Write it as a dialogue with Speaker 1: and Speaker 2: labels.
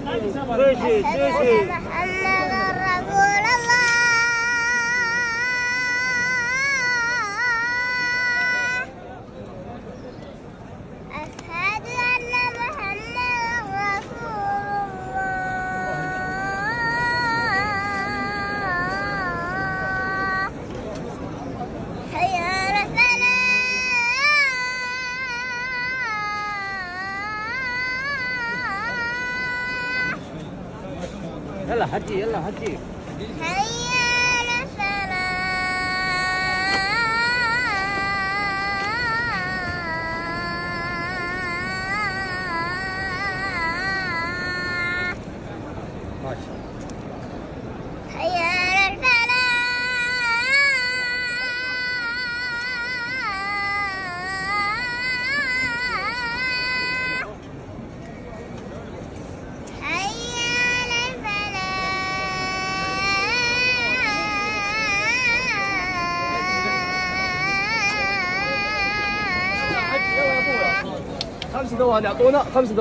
Speaker 1: أشهد أن محمدا رسول الله. أشهد أن محمدا رسول الله. حي على الصلاة.
Speaker 2: يلا حجي يلا حجي.
Speaker 1: حي على الصلاة.
Speaker 2: ما شاء الله.
Speaker 1: حي على الفلاح. حي على الفلاح.
Speaker 2: 5 دقائق يعطونا 5 دقائق.